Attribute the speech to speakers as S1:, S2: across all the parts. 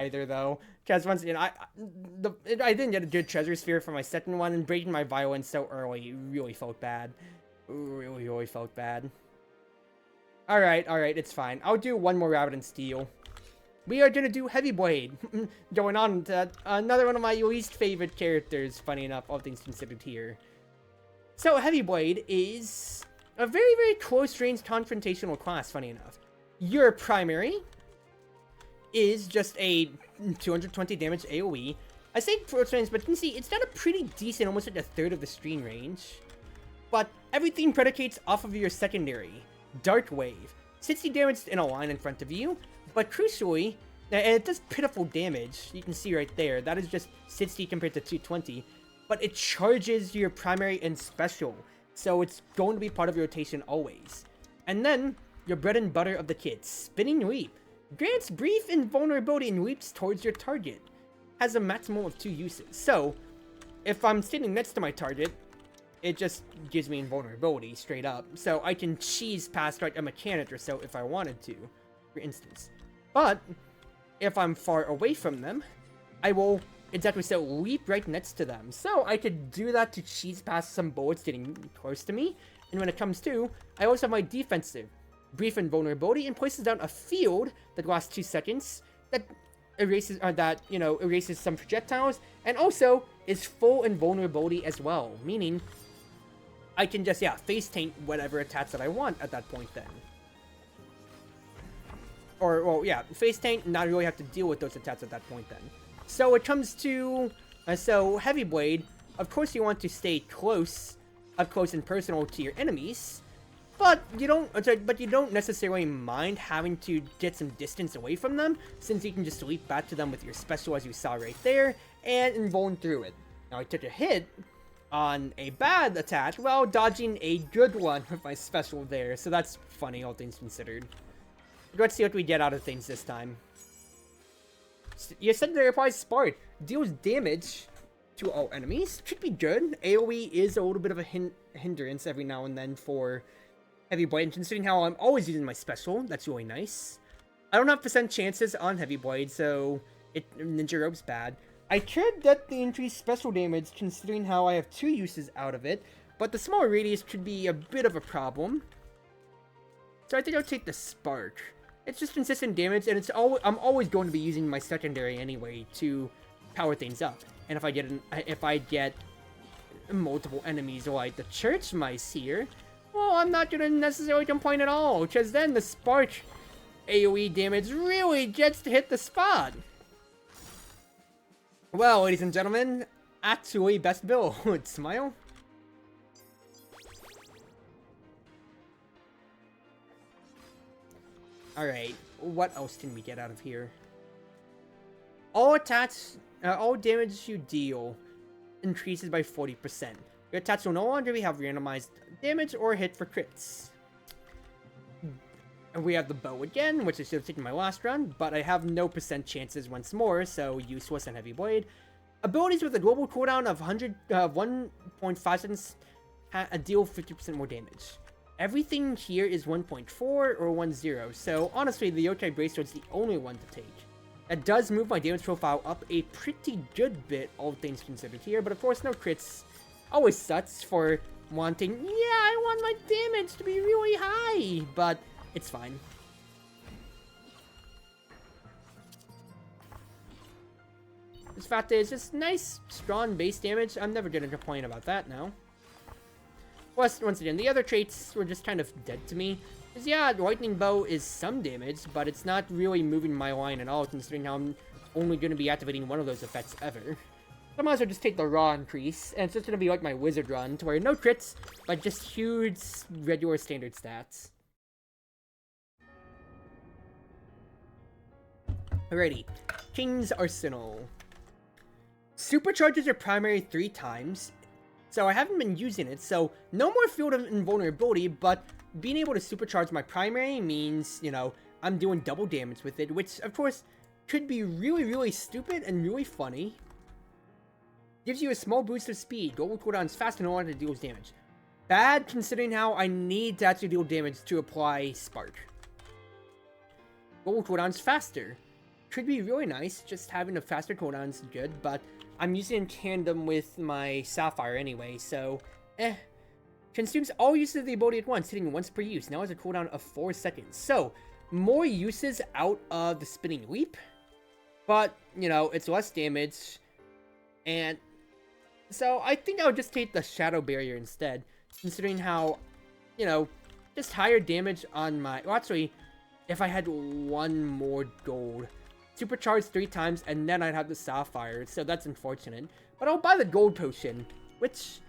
S1: either, though. Because once again, I didn't get a good treasure sphere for my second one, and breaking my violin so early really felt bad. Really felt bad. Alright, it's fine. I'll do one more Rabbit and Steel. We are gonna do Heavyblade. Going on to another one of my least favorite characters, funny enough, all things considered here. So, Heavyblade is a very, very close-range confrontational class, funny enough. Your primary is just a 220 damage AoE. I say close range, but you can see it's got a pretty decent, almost like a third of the screen range. But everything predicates off of your secondary, Dark Wave. 60 damage in a line in front of you, but crucially, and it does pitiful damage, you can see right there, that is just 60 compared to 220, but it charges your primary and special, so it's going to be part of your rotation always. And then, your bread and butter of the kit, Spinning Leap, grants brief invulnerability and leaps towards your target, has a maximum of 2 uses. So, if I'm standing next to my target, it just gives me invulnerability straight up, so I can cheese past like a mechanic or so if I wanted to, for instance. But if I'm far away from them, I will exactly so leap right next to them. So I could do that to cheese past some bullets getting close to me. And when it comes to, I also have my defensive, brief invulnerability, and places down a field that lasts 2 seconds that erases erases some projectiles, and also is full invulnerability as well, meaning I can just face taint whatever attacks that I want at that point then. Or, well, yeah, face tank, not really have to deal with those attacks at that point then. So it comes to, Heavyblade, of course you want to stay close, up close and personal to your enemies, but you don't necessarily mind having to get some distance away from them, since you can just leap back to them with your special as you saw right there, and invuln through it. Now I took a hit on a bad attack while dodging a good one with my special there, so that's funny, all things considered. Let's see what we get out of things this time. Your secondary applies Spark. Deals damage to all enemies. Should be good. AoE is a little bit of a hindrance every now and then for Heavyblade. And considering how I'm always using my special, that's really nice. I don't have percent chances on Heavyblade, so Ninja Rope's bad. I could get the increased special damage considering how I have 2 uses out of it, but the smaller radius could be a bit of a problem. So I think I'll take the Spark. It's just consistent damage, and I'm always going to be using my secondary anyway to power things up. And if I get multiple enemies like the Church Mice here, well, I'm not gonna necessarily complain at all, because then the Spark AoE damage really gets to hit the spot. Well, ladies and gentlemen, actually best build. Smile. Alright, what else can we get out of here? All attacks, all damage you deal increases by 40%. Your attacks will no longer have randomized damage or hit for crits. And we have the bow again, which I should have taken my last run, but I have no percent chances once more, so useless and Heavyblade. Abilities with a global cooldown of 1.5 seconds deal 50% more damage. Everything here is 1.4 or 1.0, so honestly, the Yokai Bracelet's the only one to take. It does move my damage profile up a pretty good bit, all things considered here, but of course no crits. Always sucks for wanting, yeah, I want my damage to be really high, but it's fine. This fact is just nice, strong base damage. I'm never gonna complain about that now. Plus, once again, the other traits were just kind of dead to me. Because, yeah, Lightning Bow is some damage, but it's not really moving my line at all, considering how I'm only going to be activating one of those effects ever. So I might as well just take the raw increase, and it's just going to be like my Wizard run, to where no crits, but just huge, regular standard stats. Alrighty, King's Arsenal. Supercharges your primary 3 times. So I haven't been using it, so no more field of invulnerability, but being able to supercharge my primary means, you know, I'm doing double damage with it, which, of course, could be really, really stupid and really funny. Gives you a small boost of speed. Global cooldowns fast in order to deal damage. Bad, considering how I need to actually deal damage to apply Spark. Global cooldowns faster. could be really nice. Just having a faster cooldown is good, but I'm using it in tandem with my Sapphire anyway, so Consumes all uses of the ability at once, hitting once per use. Now has a cooldown of 4 seconds. So, more uses out of the Spinning Leap, but, you know, it's less damage, and so I think I would just take the Shadow Barrier instead, considering how, you know, just higher damage on my... Well, actually, if I had 1 more gold. Supercharged 3 times, and then I'd have the Sapphire, so that's unfortunate. But I'll buy the gold potion, which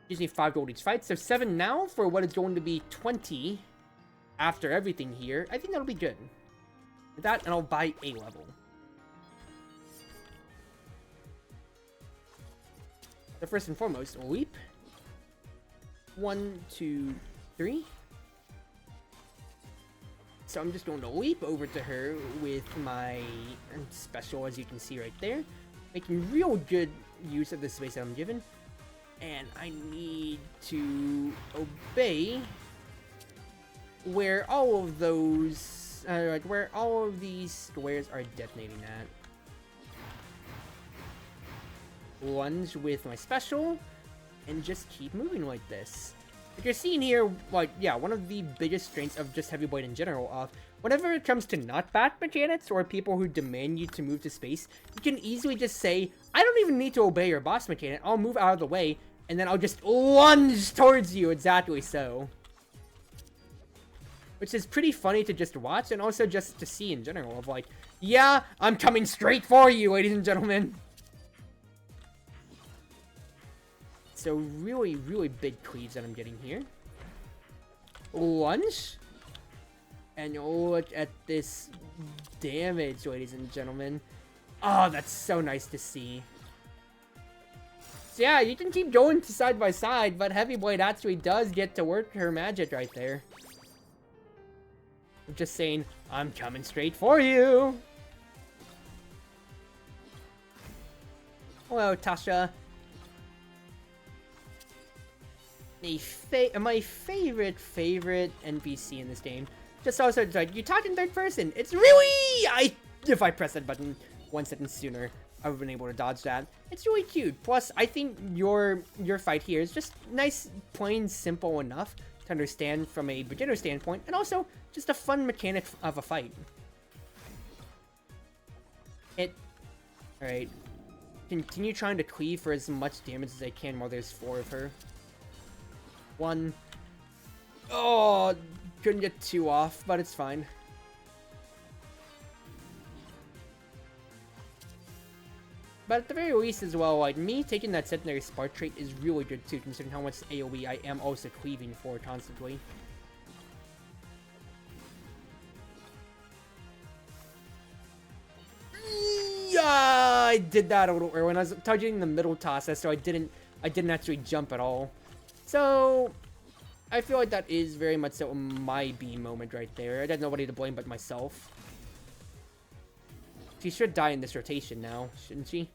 S1: gives me 5 gold each fight, so 7 now for what is going to be 20 after everything here. I think that'll be good. With that, and I'll buy a level. So first and foremost, leap. 1, 2, 3. So I'm just going to leap over to her with my special, as you can see right there. Making real good use of the space that I'm given. And I need to obey where all of those, where all of these squares are detonating at. Lunge with my special, and just keep moving like this. Like you're seeing here, like, yeah, one of the biggest strengths of just Heavyblade in general, whenever it comes to not back mechanics or people who demand you to move to space, you can easily just say, I don't even need to obey your boss mechanic, I'll move out of the way, and then I'll just lunge towards you, exactly so. Which is pretty funny to just watch, and also just to see in general, of like, yeah, I'm coming straight for you, ladies and gentlemen. So really, really big cleaves that I'm getting here. Lunge. And look at this damage, ladies and gentlemen. Oh, that's so nice to see. So yeah, you can keep going to side by side, but Heavyblade actually does get to work her magic right there. I'm just saying, I'm coming straight for you. Hello, Tasha. My favorite NPC in this game. Just also, like, you talk in third person. It's really... If I press that button 1 second sooner, I would have been able to dodge that. It's really cute. Plus, I think your fight here is just nice, plain, simple enough to understand from a beginner standpoint, and also just a fun mechanic of a fight. Alright. Continue trying to cleave for as much damage as I can while there's 4 of her. 1. Oh, couldn't get 2 off, but it's fine. But at the very least as well, like, me taking that secondary spark trait is really good too, considering how much AoE I am also cleaving for constantly. Yeah, I did that a little early when I was targeting the middle toss, so I didn't actually jump at all. So, I feel like that is very much so my beam moment right there. I got nobody to blame but myself. She should die in this rotation now, shouldn't she?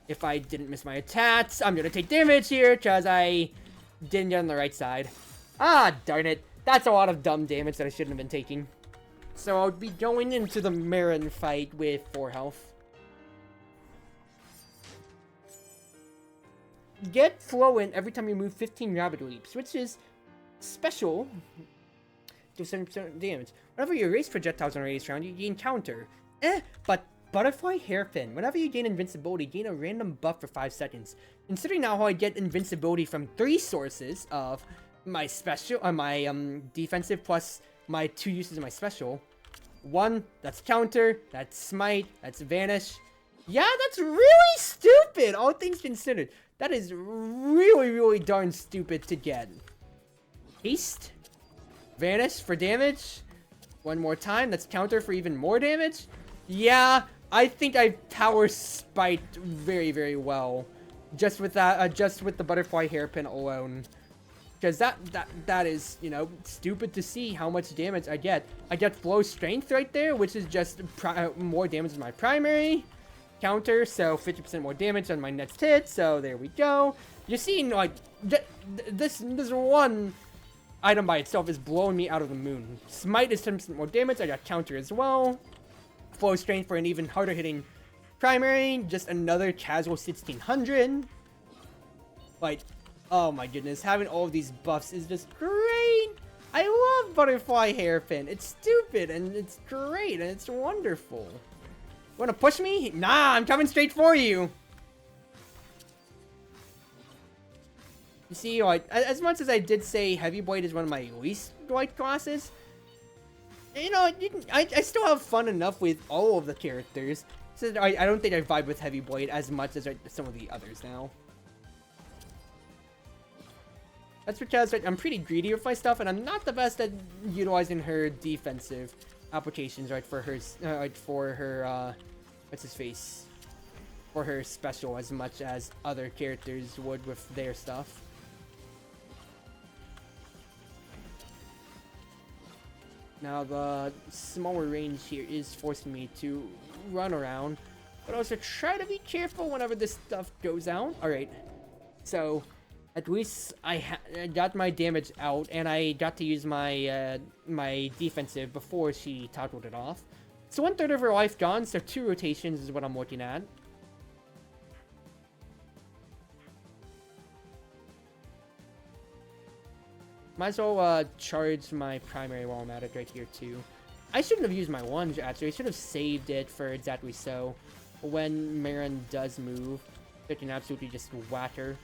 S1: If I didn't miss my attacks, I'm gonna take damage here, because I didn't get on the right side. Ah, darn it. That's a lot of dumb damage that I shouldn't have been taking. So I'll be going into the Marin fight with 4 health. Get flow in every time you move 15 rabbit leaps, which is special. Do 70% damage. Whenever you erase projectiles on a radius round, you gain counter. But Butterfly Hairpin. Whenever you gain invincibility, gain a random buff for 5 seconds. Considering now how I get invincibility from 3 sources of my special, my defensive plus my 2 uses of my special. 1, that's counter, that's smite, that's vanish. Yeah, that's really stupid, all things considered. That is really, really darn stupid to get. Haste. Vanish for damage. 1 more time. That's counter for even more damage. Yeah, I think I power spiked very, very well. Just with that, just with the butterfly hairpin alone. Because that is, you know, stupid to see how much damage I get. I get flow strength right there, which is just more damage than my primary. Counter, so 50% more damage on my next hit, so there we go. You're seeing, like, this one item by itself is blowing me out of the moon. Smite is 10% more damage. I got counter as well. Flow strength for an even harder hitting primary. Just another casual 1600. Like, oh my goodness. Having all of these buffs is just great. I love Butterfly Hairpin. It's stupid and it's great and it's wonderful. Wanna push me? Nah, I'm coming straight for you. You see, like, as much as I did say Heavyblade is one of my least liked classes, you know, I still have fun enough with all of the characters. So I don't think I vibe with Heavyblade as much as some of the others now. That's because I'm pretty greedy with my stuff, and I'm not the best at utilizing her defensive applications, right, for her, what's his face? For her special as much as other characters would with their stuff. Now, the smaller range here is forcing me to run around, but also try to be careful whenever this stuff goes out. Alright, so at least I got my damage out, and I got to use my my defensive before she toggled it off. So 1/3 of her life gone, so 2 rotations is what I'm looking at. Might as well charge my primary while I'm at it right here too. I shouldn't have used my lunge actually. I should have saved it for exactly so. When Marin does move, I can absolutely just whack her.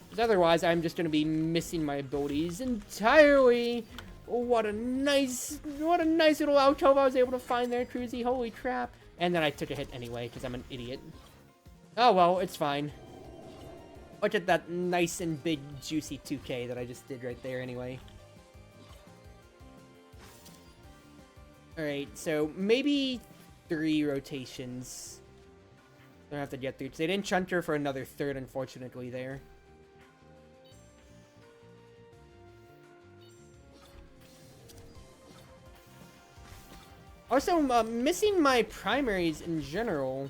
S1: Because otherwise, I'm just going to be missing my abilities entirely. What a nice little alcove I was able to find there, Cruzy. Holy crap. And then I took a hit anyway, because I'm an idiot. Oh well, it's fine. Look at that nice and big juicy 2k that I just did right there anyway. Alright, so maybe 3 rotations. I don't have to get through, because they didn't chunt her for another 3rd, unfortunately, there. Also, missing my primaries in general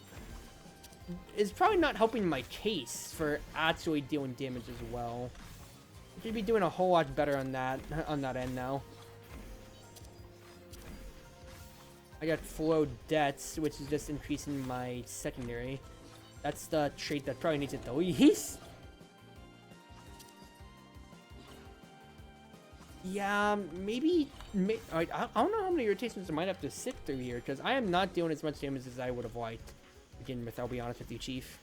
S1: is probably not helping my case for actually dealing damage as well. I should be doing a whole lot better on that end now. I got flow debts, which is just increasing my secondary. That's the trait that probably needs it the least. Yeah, maybe I don't know how many rotations I might have to sit through here, because I am not doing as much damage as I would have liked. Begin with, I'll be honest with you, Chief.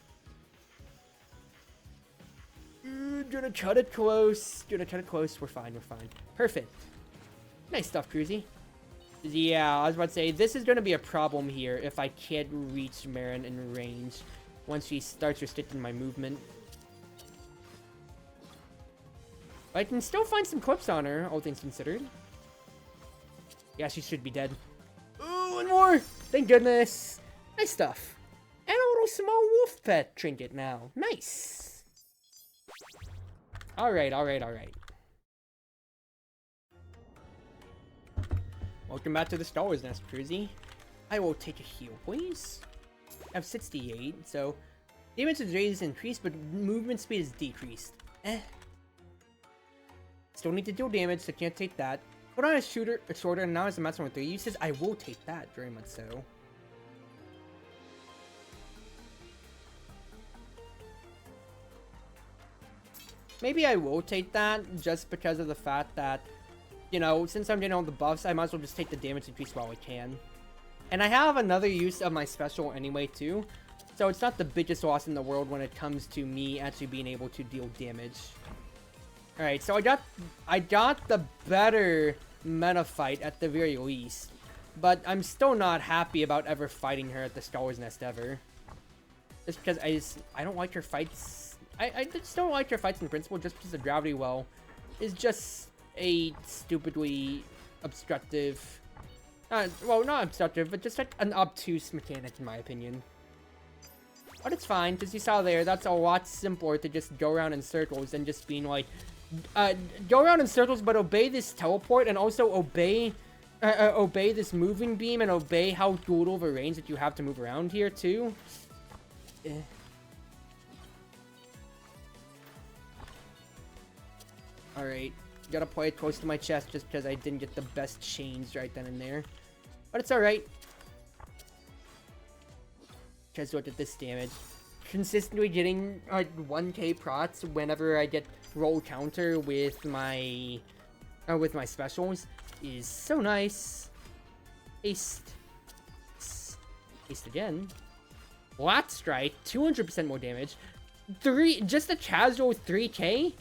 S1: Gonna cut it close. We're fine. Perfect. Nice stuff, Cruzy. Yeah, I was about to say, this is gonna be a problem here if I can't reach Marin in range once she starts restricting my movement. But I can still find some clips on her, all things considered. Yeah, she should be dead. Ooh, one more! Thank goodness! Nice stuff. And a little small wolf pet trinket now. Nice! Alright. Welcome back to the Star Wars Nest, Cruzy. I will take a heal, please. I have 68, so damage and rate is increased, but movement speed is decreased. Still need to deal damage, so can't take that. Put on a shorter, and now it's a maximum of 3 uses. I will take that, very much so. Maybe I will take that, just because of the fact that, you know, since I'm getting all the buffs, I might as well just take the damage increase while I can. And I have another use of my special anyway, too. So it's not the biggest loss in the world when it comes to me actually being able to deal damage. Alright, so I got the better meta fight at the very least. But I'm still not happy about ever fighting her at the Star Wars Nest ever. Just because I don't like her fights. I just don't like her fights in principle, just because the gravity well is just a stupidly obstructive, well, not obstructive, but just like an obtuse mechanic in my opinion. But it's fine, because you saw there, that's a lot simpler to just go around in circles than just being like, go around in circles, but obey this teleport, and also obey this moving beam, and obey how little of a range that you have to move around here, too. Alright. Gotta play it close to my chest just because I didn't get the best chains right then and there. But it's alright. Just look at this damage. Consistently getting 1k prots whenever I get roll counter with my specials is so nice. Haste. Haste again. Flat Strike, 200% more damage. Just a casual 3k?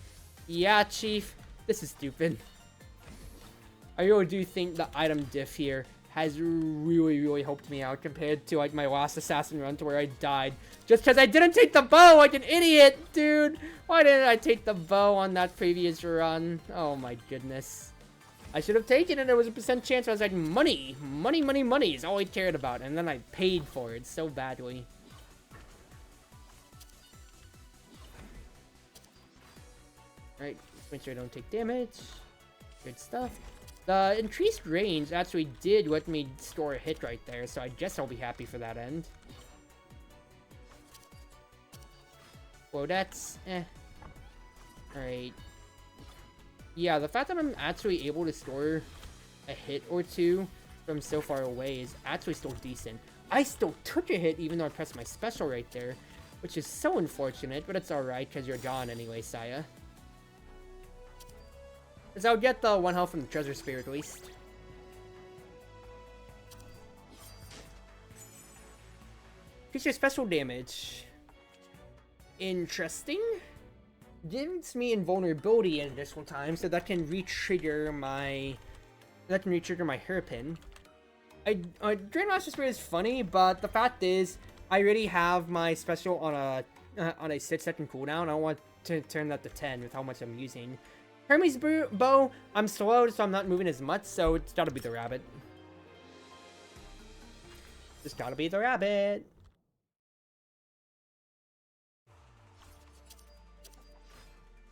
S1: Yeah, Chief. This is stupid. I really do think the item diff here has really helped me out compared to like my last assassin run to where I died just because I didn't take the bow like an idiot, dude. Why didn't I take the bow on that previous run? Oh my goodness. I should have taken it. There was a % chance. I was like, money is all I cared about, and then I paid for it so badly. Alright, make sure I don't take damage. Good stuff. The increased range actually did let me store a hit right there, so I guess I'll be happy for that end. Well, that's Alright. Yeah, the fact that I'm actually able to store a hit or two from so far away is actually still decent. I still took a hit even though I pressed my special right there, which is so unfortunate, but it's alright because you're gone anyway, Saya. Because I'll get the 1 health from the treasure spear at least. Increase your special damage. Interesting. Gives me invulnerability an additional time, so that can re-trigger my hairpin. Drain Master Spear is funny, but the fact is, I already have my special on a 6-second cooldown. I don't want to turn that to 10 with how much I'm using. Hermes bow, I'm slow, so I'm not moving as much, so it's gotta be the rabbit. Just gotta be the rabbit.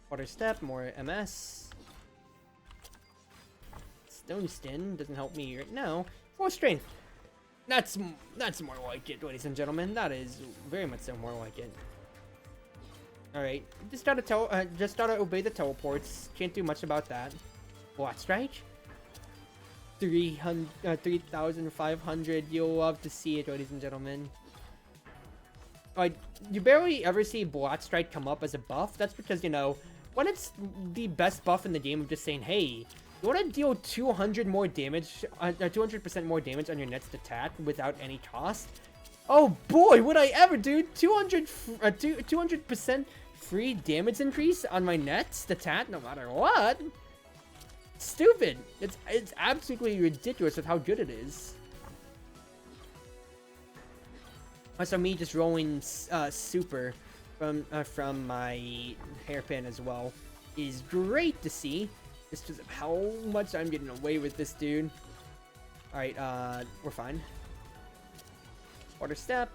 S1: Water Step, more MS. Stone Skin doesn't help me right now. More Strength. That's more like it, ladies and gentlemen. That is very much so more like it. Alright, just gotta obey the teleports. Can't do much about that. Flat Strike? 3,500. You'll love to see it, ladies and gentlemen. Like, you barely ever see Black Strike come up as a buff. That's because, you know, when it's the best buff in the game of just saying, hey, you want to deal 200 more damage, 200% more damage on your next attack without any cost? Oh boy, would I ever, dude! 200% free damage increase on my next attack, no matter what. Stupid. It's absolutely ridiculous with how good it is. Also, me just rolling super from my hairpin as well is great to see. Just because of how much I'm getting away with this dude. All right, we're fine. Water Step,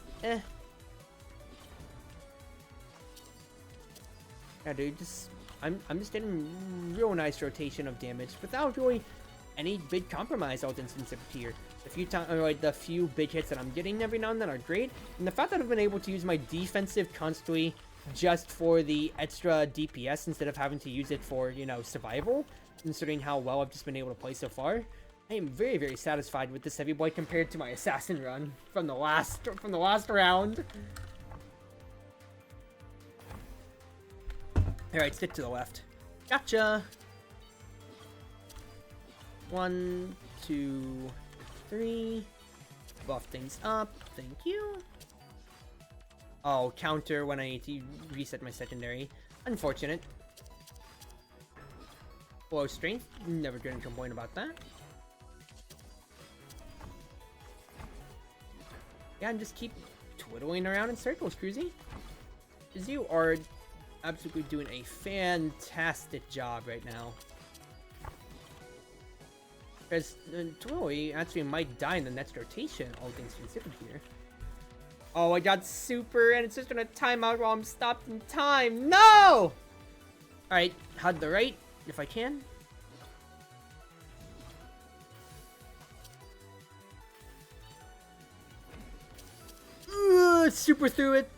S1: Yeah, dude, I'm just getting real nice rotation of damage without really any big compromise all instances here. The few big hits that I'm getting every now and then are great, and the fact that I've been able to use my defensive constantly just for the extra DPS instead of having to use it for, you know, survival, considering how well I've just been able to play so far. I am very satisfied with this Heavyblade compared to my assassin run from the last round. Alright, stick to the left. Gotcha! 1, 2, 3. Buff things up. Thank you. Oh, counter when I need to reset my secondary. Unfortunate. Low strength. Never gonna complain about that. Yeah, and just keep twiddling around in circles, Cruzy. Because you are absolutely doing a fantastic job right now. Because Twilly actually might die in the next rotation, all things considered here. Oh, I got super, and it's just gonna time out while I'm stopped in time. No! Alright, HUD the right, if I can. Super through it.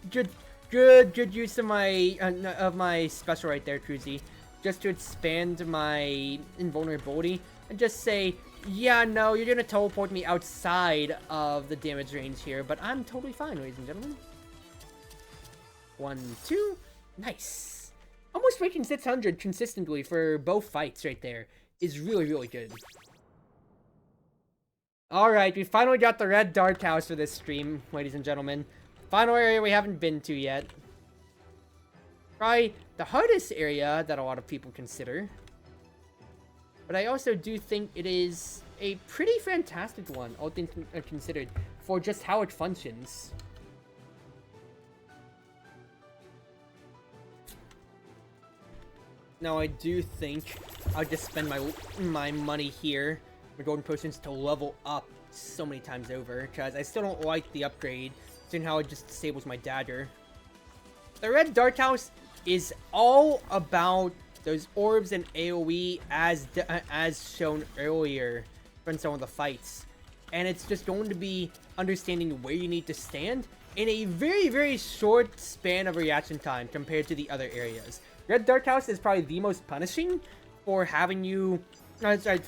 S1: Good use of my special right there, Cruzy. just to expand my invulnerability and just say, yeah, no, you're gonna teleport me outside of the damage range here, but I'm totally fine, ladies and gentlemen. 1, 2, nice. Almost reaching 600 consistently for both fights right there is really, really good. Alright, we finally got the red dark house for this stream, ladies and gentlemen. Final area we haven't been to yet. Probably the hardest area that a lot of people consider. But I also do think it is a pretty fantastic one, all things considered, for just how it functions. Now, I do think I'll just spend my money here, my golden potions, to level up so many times over, because I still don't like the upgrade, seeing how it just disables my dagger. The red dark house is all about those orbs and AoE as shown earlier from some of the fights. And it's just going to be understanding where you need to stand in a very, very short span of reaction time compared to the other areas. Red Dark House is probably the most punishing for having you,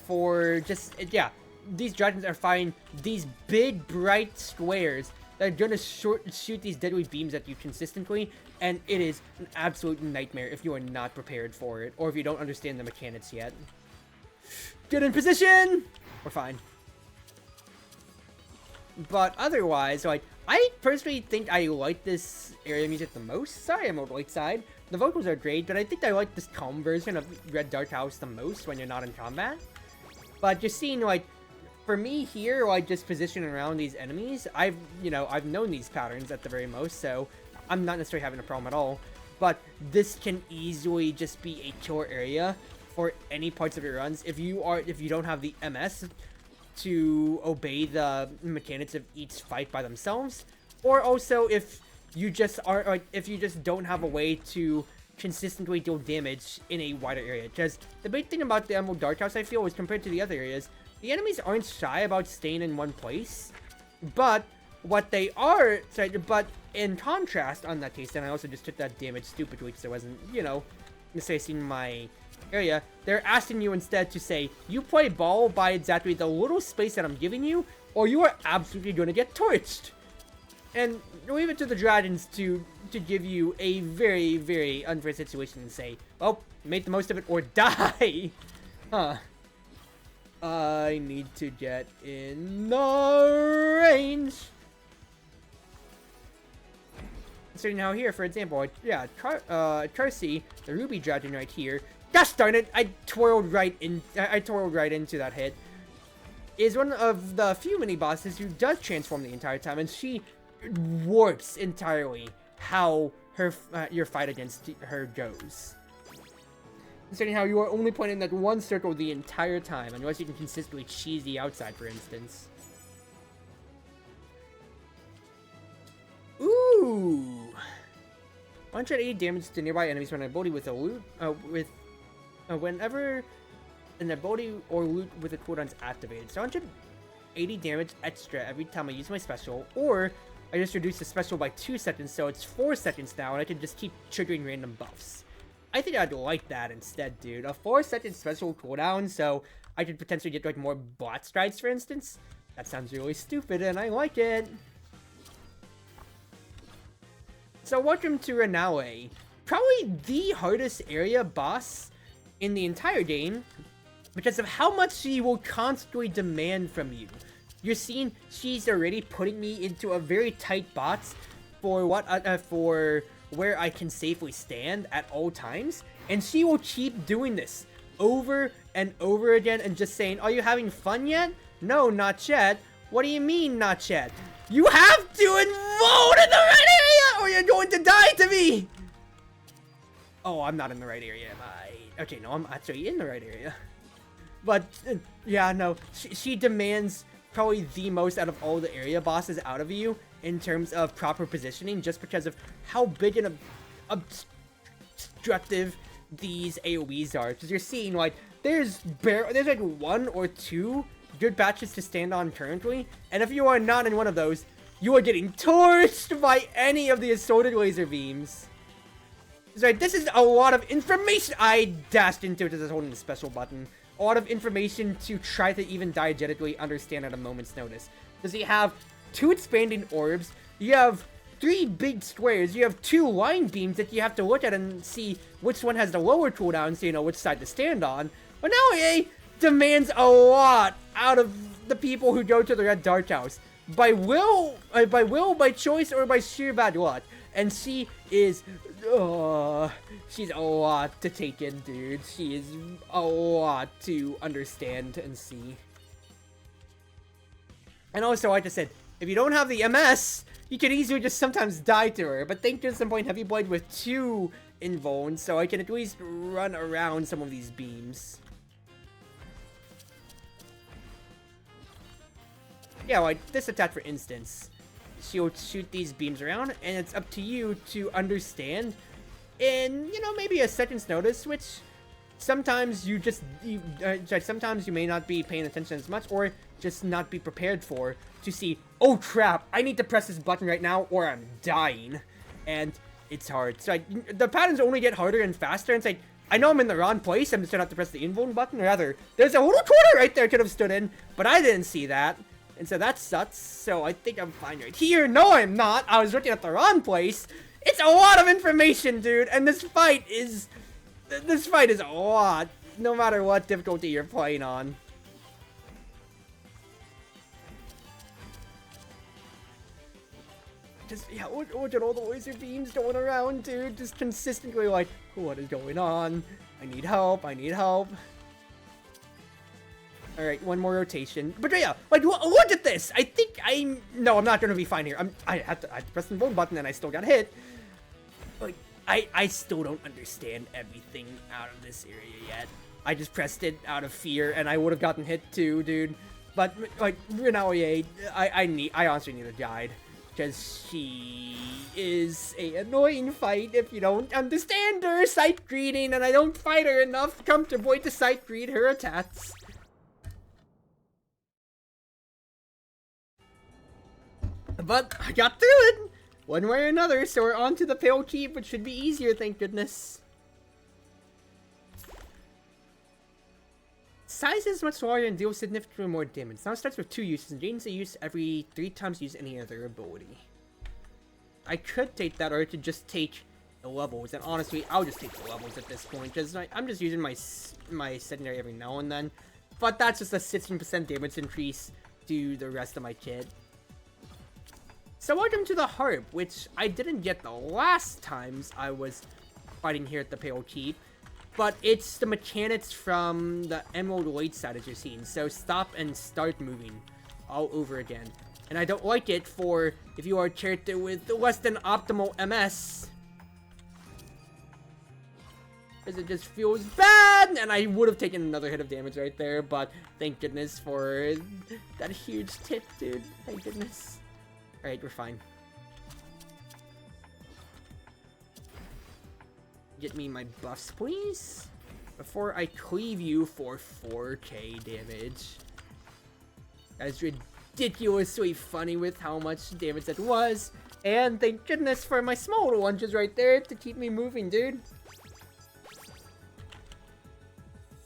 S1: for just, yeah, these dragons are firing these big, bright squares that are gonna shoot these deadly beams at you consistently, and it is an absolute nightmare if you are not prepared for it, or if you don't understand the mechanics yet. Get in position! We're fine. But otherwise, like, I personally think I like this area music the most. Sorry, I'm on the right side. The vocals are great, but I think I like this calm version of Red Dark House the most when you're not in combat. But just seeing, like, for me here, like, just positioning around these enemies, I've known these patterns at the very most, so I'm not necessarily having a problem at all. But this can easily just be a killer area for any parts of your runs if you don't have the MS to obey the mechanics of each fight by themselves, or also if you just don't have a way to consistently deal damage in a wider area. Because the big thing about the Emerald Dark House, I feel, is compared to the other areas, the enemies aren't shy about staying in one place, but what they are, but in contrast, on that case, and I also just took that damage stupidly because I wasn't, misplacing my area, they're asking you instead to say, you play ball by exactly the little space that I'm giving you, or you are absolutely going to get torched. And leave it to the dragons to give you a very, very unfair situation and say, well, make the most of it or die. Huh. I need to get in the range. So now here, for example, yeah, Chartreuse, the ruby dragon right here, gosh darn it, I twirled right into that hit, is one of the few mini-bosses who does transform the entire time, and she warps entirely how your fight against her goes. Considering how you are only pointing that one circle the entire time, unless you can consistently cheese the outside, for instance. Ooh! 180 damage to nearby enemies when an ability with a loot, whenever an ability or loot with a cooldown is activated. So 180 damage extra every time I use my special, or I just reduce the special by 2 seconds, so it's 4 seconds now, and I can just keep triggering random buffs. I think I'd like that instead, dude. A 4-second special cooldown, so I could potentially get, like, more bot strides, for instance. That sounds really stupid, and I like it. So welcome to Renale. Probably the hardest area boss in the entire game, because of how much she will constantly demand from you. You're seeing she's already putting me into a very tight box for where I can safely stand at all times, and she will keep doing this over and over again and just saying, are you having fun yet? No, not yet. What do you mean, not yet? You have to enroll in the right area or you're going to die to me! Oh, I'm not in the right area, am I? Okay, no, I'm actually in the right area. But, yeah, no, she demands probably the most out of all the area bosses out of you in terms of proper positioning, just because of how big and obstructive these AoEs are. Because you're seeing, like, there's like 1 or 2 good batches to stand on currently, and if you are not in one of those, you are getting torched by any of the assorted laser beams. Right, this is a lot of information. I dashed into it as holding the special button. A lot of information to try to even diegetically understand at a moment's notice. Does you have 2 expanding orbs? You have 3 big squares. You have 2 line beams that you have to look at and see which one has the lower cooldown, so you know which side to stand on. But now EA demands a lot out of the people who go to the Red Dark House. By will, by choice, or by sheer bad luck. And she is, she's a lot to take in, dude. She is a lot to understand and see. And also, like I said, if you don't have the MS, you can easily just sometimes die to her. But thank goodness I'm playing Heavyblade with 2 invulns, so I can at least run around some of these beams. Yeah, like this attack, for instance. She'll shoot these beams around, and it's up to you to understand in, you know, maybe a second's notice, which sometimes you just, sometimes you may not be paying attention as much, or just not be prepared for, to see, oh crap, I need to press this button right now, or I'm dying. And it's hard. So the patterns only get harder and faster, and it's like, I know I'm in the wrong place, I'm just gonna have to press the invuln button, or rather, there's a little corner right there I could have stood in, but I didn't see that. And so that sucks, so I think I'm fine right here. No, I'm not. I was looking at the wrong place. It's a lot of information, dude, and this fight is a lot, no matter what difficulty you're playing on. Just, yeah, look at all the laser beams going around, dude. Just consistently like, what is going on? I need help, I need help. Alright, 1 more rotation. But yeah, like, look at this! I think no, I'm not gonna be fine here. I had to press the vote button and I still got hit. Like, I still don't understand everything out of this area yet. I just pressed it out of fear and I would have gotten hit too, dude. But, like, Renalie, I honestly need a guide. Because she is a annoying fight if you don't understand her sight greeting, and I don't fight her enough comfortably to sight greet her attacks. But I got through it, one way or another, so we're on to the Pale Keep, which should be easier, thank goodness. Size is much larger and deals significantly more damage. Now it starts with 2 uses and gains a use every 3 times use any other ability. I could take that, or I could just take the levels, and honestly, I'll just take the levels at this point, because I'm just using my secondary every now and then. But that's just a 16% damage increase to the rest of my kit. So welcome to the Harp, which I didn't get the last times I was fighting here at the Pale Keep, but it's the mechanics from the Emerald Lake side as you're seeing. So stop and start moving all over again. And I don't like it for if you are a character with less than optimal MS, because it just feels bad, and I would have taken another hit of damage right there, but thank goodness for that huge tip, dude. Thank goodness. Alright, we're fine. Get me my buffs, please, before I cleave you for 4k damage. That is ridiculously funny with how much damage that was. And thank goodness for my small little lunges right there to keep me moving, dude.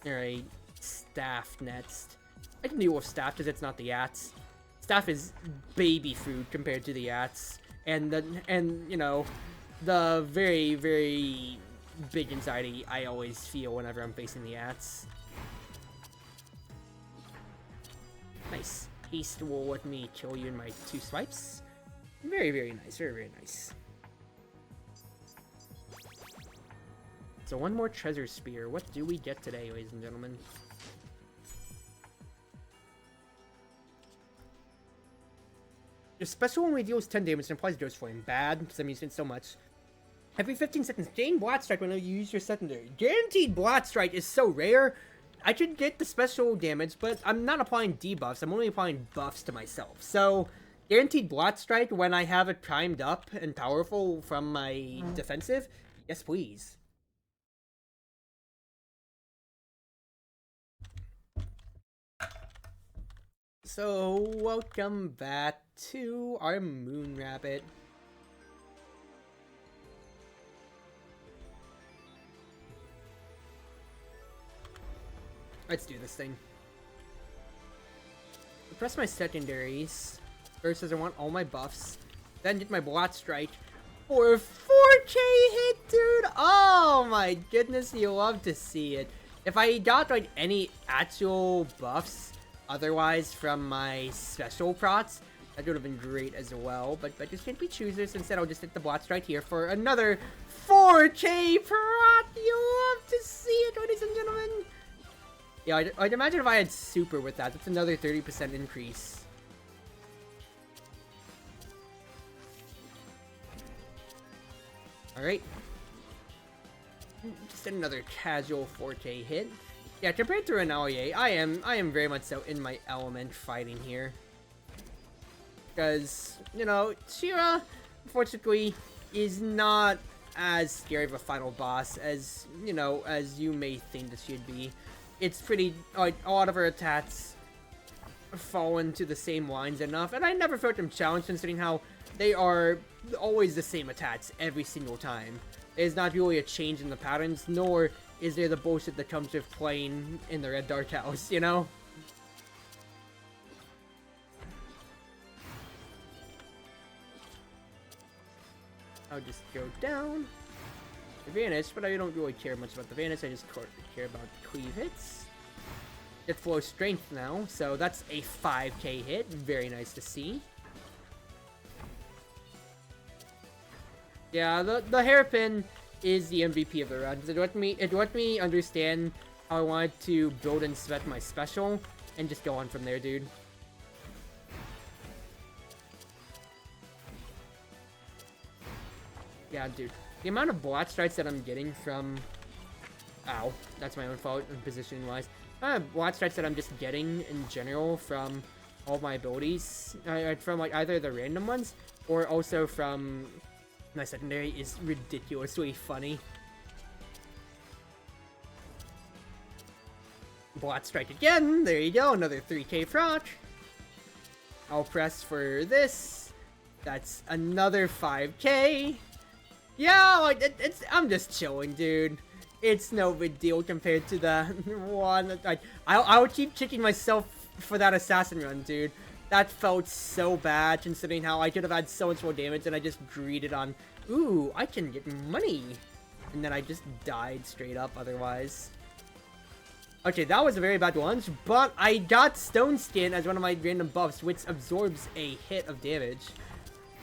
S1: Alright, Staff next. I can deal with Staff because it's not the Yats. Staff is baby food compared to the Yats, and you know, the very, very big anxiety I always feel whenever I'm facing the Yats. Nice. Haste will let me kill you in my 2 swipes. Very, very nice. Very, very nice. So 1 more treasure spear. What do we get today, ladies and gentlemen? Your special only deals 10 damage and applies Ghost Flame. Bad, because I'm using it so much. Every 15 seconds, gain Blast Strike whenever you use your secondary. Guaranteed Blast Strike is so rare. I could get the special damage, but I'm not applying debuffs. I'm only applying buffs to myself. So, guaranteed Blast Strike when I have it primed up and powerful from my defensive? Yes, please. So, welcome back to our Moon Rabbit. Let's do this thing. Press my secondaries. First, as I want all my buffs. Then get my Blot Strike for a 4K hit, dude! Oh my goodness, you love to see it. If I got like any actual buffs otherwise from my special prots, that would have been great as well. But just can't be choosers. Instead, I'll just hit the Blot Strike here for another 4K prot! You love to see it, ladies and gentlemen! Yeah, I'd imagine if I had super with that, that's another 30% increase. Alright. Just another casual 4K hit. Yeah, compared to Renalie, I am very much so in my element fighting here. Because, you know, Shira, unfortunately, is not as scary of a final boss as, you know, as you may think it should be. It's pretty, like, a lot of her attacks fall into the same lines enough, and I never felt them challenged considering how they are always the same attacks every single time. There's not really a change in the patterns, nor is there the bullshit that comes with playing in the Red Dark House, you know? I'll just go down. The Vanish, but I don't really care much about the Vanish, I just care about cleave hits. It flows strength now, so that's a 5K hit, very nice to see. Yeah, the hairpin is the MVP of the run. It let me understand how I wanted to build and sweat my special, and just go on from there, dude. Yeah, dude. The amount of Blot Strikes that I'm getting from... Ow, that's my own fault, positioning-wise. Blot Strikes that I'm just getting in general from all my abilities, from like either the random ones, or also from my secondary, is ridiculously funny. Blot Strike again, there you go, another 3K proc. I'll press for this, that's another 5K. Yeah, like, I'm just chilling, dude. It's no big deal compared to the one. I would keep kicking myself for that assassin run, dude. That felt so bad, considering how I could have had so much more damage, and I just greeted on, ooh, I can get money. And then I just died straight up otherwise. Okay, that was a very bad lunge, but I got Stone Skin as one of my random buffs, which absorbs a hit of damage.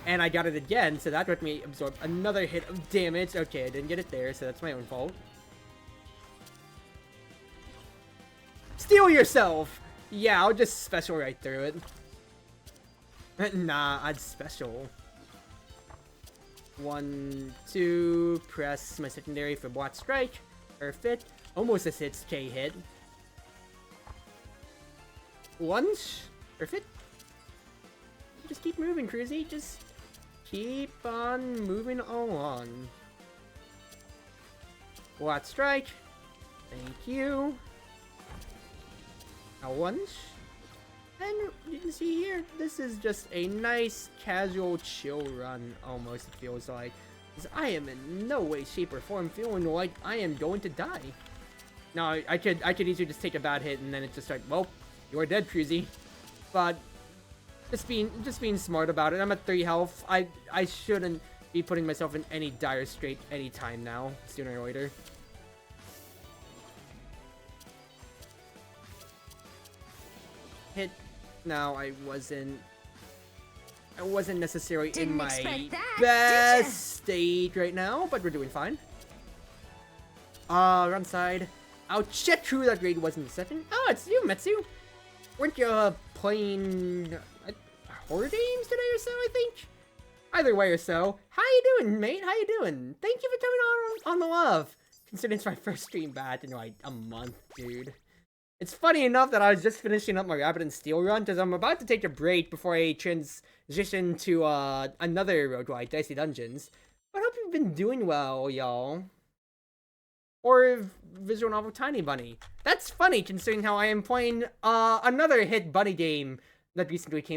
S1: And I got it again, so that let me absorb another hit of damage. Okay, I didn't get it there, so that's my own fault. Steal yourself! Yeah, I'll just special right through it. Nah, I'd special. 1, 2, press my secondary for Blot Strike. Perfect. Almost a 6K hit. Lunge. Perfect. Just keep moving, Cruzy. Just keep on moving along. Blot Strike. Thank you. A lunge. And you can see here, this is just a nice, casual, chill run, almost, it feels like. Because I am in no way, shape, or form feeling like I am going to die. Now, I could easily just take a bad hit, and then it's just like, well, you're dead, Cruzy. But just being smart about it. I'm at 3 health. I shouldn't be putting myself in any dire strait anytime now, sooner or later. Hit. Now I wasn't necessarily in my best state right now, but we're doing fine. Run side. I'll check who that grade was in a second. Oh, it's you, Metsu. Weren't you playing horror games today or so, I think? Either way or so. How you doing, mate? How you doing? Thank you for coming on the love. Considering it's my first stream back in like a month, dude. It's funny enough that I was just finishing up my Rabbit and Steel run, because I'm about to take a break before I transition to another roguelike, Dicey Dungeons. But I hope you've been doing well, y'all. Or visual novel Tiny Bunny. That's funny, considering how I am playing another hit bunny game that recently came out.